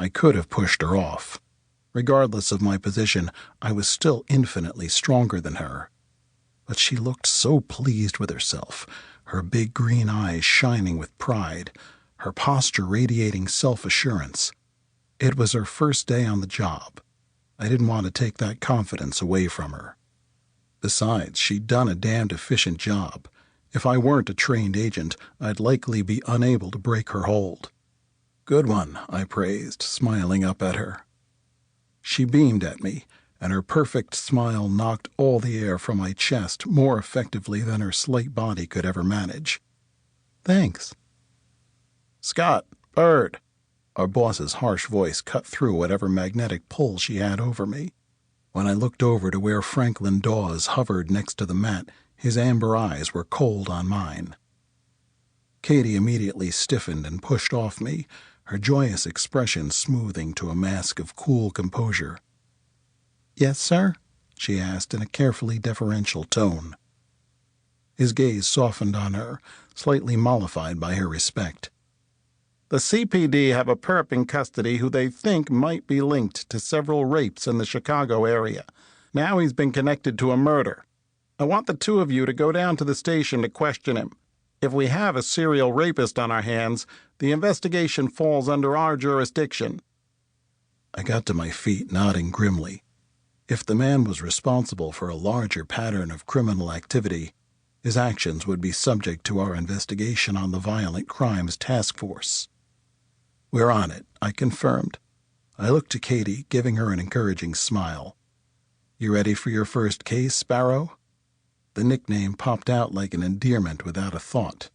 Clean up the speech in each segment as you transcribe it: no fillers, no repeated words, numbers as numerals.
I could have pushed her off. Regardless of my position, I was still infinitely stronger than her. But she looked so pleased with herself, her big green eyes shining with pride, her posture radiating self-assurance. It was her first day on the job. I didn't want to take that confidence away from her. Besides, she'd done a damned efficient job. If I weren't a trained agent, I'd likely be unable to break her hold. "Good one," I praised, smiling up at her. She beamed at me, and her perfect smile knocked all the air from my chest more effectively than her slight body could ever manage. "Thanks." "Scott, Bird." Our boss's harsh voice cut through whatever magnetic pull she had over me. When I looked over to where Franklin Dawes hovered next to the mat, his amber eyes were cold on mine. Katie immediately stiffened and pushed off me, her joyous expression smoothing to a mask of cool composure. "Yes, sir?" she asked in a carefully deferential tone. His gaze softened on her, slightly mollified by her respect. "The CPD have a perp in custody who they think might be linked to several rapes in the Chicago area. Now he's been connected to a murder. I want the two of you to go down to the station to question him. If we have a serial rapist on our hands, the investigation falls under our jurisdiction." I got to my feet, nodding grimly. If the man was responsible for a larger pattern of criminal activity, his actions would be subject to our investigation on the Violent Crimes Task Force. "We're on it," I confirmed. I looked to Katie, giving her an encouraging smile. "You ready for your first case, Sparrow?" The nickname popped out like an endearment without a thought.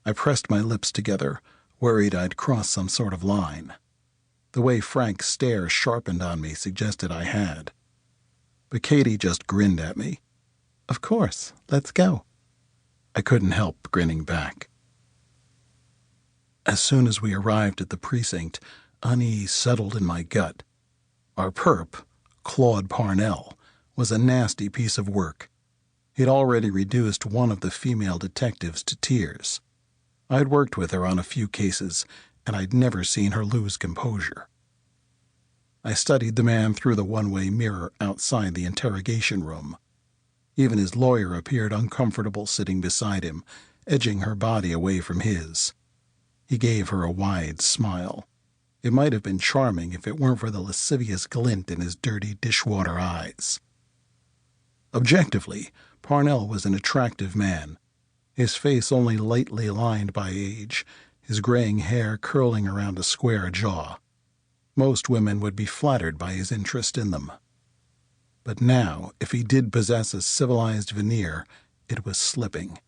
I pressed my lips together, worried I'd crossed some sort of line. The way Frank's stare sharpened on me suggested I had. But Katie just grinned at me. "Of course, let's go." I couldn't help grinning back. As soon as we arrived at the precinct, unease settled in my gut. Our perp, Claude Parnell, was a nasty piece of work. He'd already reduced one of the female detectives to tears. I'd worked with her on a few cases, and I'd never seen her lose composure. I studied the man through the one-way mirror outside the interrogation room. Even his lawyer appeared uncomfortable sitting beside him, edging her body away from his. He gave her a wide smile. It might have been charming if it weren't for the lascivious glint in his dirty dishwater eyes. Objectively, Parnell was an attractive man, his face only lightly lined by age, his graying hair curling around a square jaw. Most women would be flattered by his interest in them. But now, if he did possess a civilized veneer, it was slipping.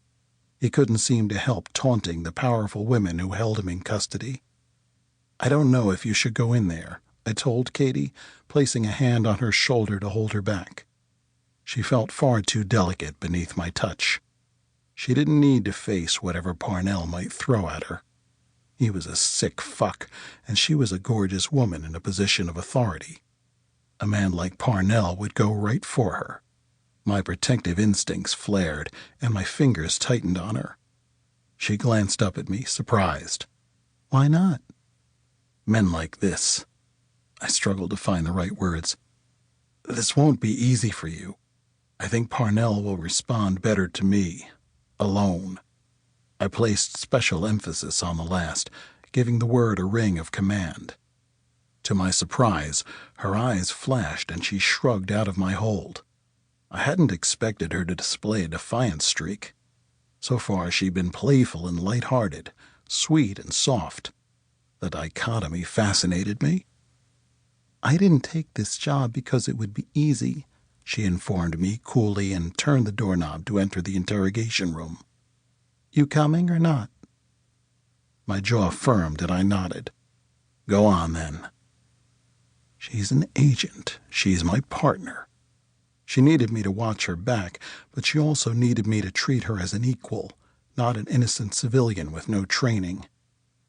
He couldn't seem to help taunting the powerful women who held him in custody. "I don't know if you should go in there," I told Katie, placing a hand on her shoulder to hold her back. She felt far too delicate beneath my touch. She didn't need to face whatever Parnell might throw at her. He was a sick fuck, and she was a gorgeous woman in a position of authority. A man like Parnell would go right for her. My protective instincts flared, and my fingers tightened on her. She glanced up at me, surprised. "Why not?" "Men like this." I struggled to find the right words. "This won't be easy for you. I think Parnell will respond better to me. Alone." I placed special emphasis on the last, giving the word a ring of command. To my surprise, her eyes flashed and she shrugged out of my hold. I hadn't expected her to display a defiant streak. So far she'd been playful and light-hearted, sweet and soft. The dichotomy fascinated me. "I didn't take this job because it would be easy," she informed me coolly and turned the doorknob to enter the interrogation room. "You coming or not?" My jaw firmed and I nodded. "Go on, then." She's an agent. She's my partner. She needed me to watch her back, but she also needed me to treat her as an equal, not an innocent civilian with no training.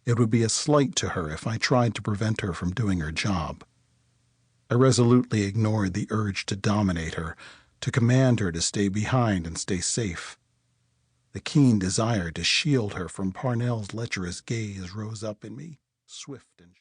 It would be a slight to her if I tried to prevent her from doing her job. I resolutely ignored the urge to dominate her, to command her to stay behind and stay safe. The keen desire to shield her from Parnell's lecherous gaze rose up in me, swift and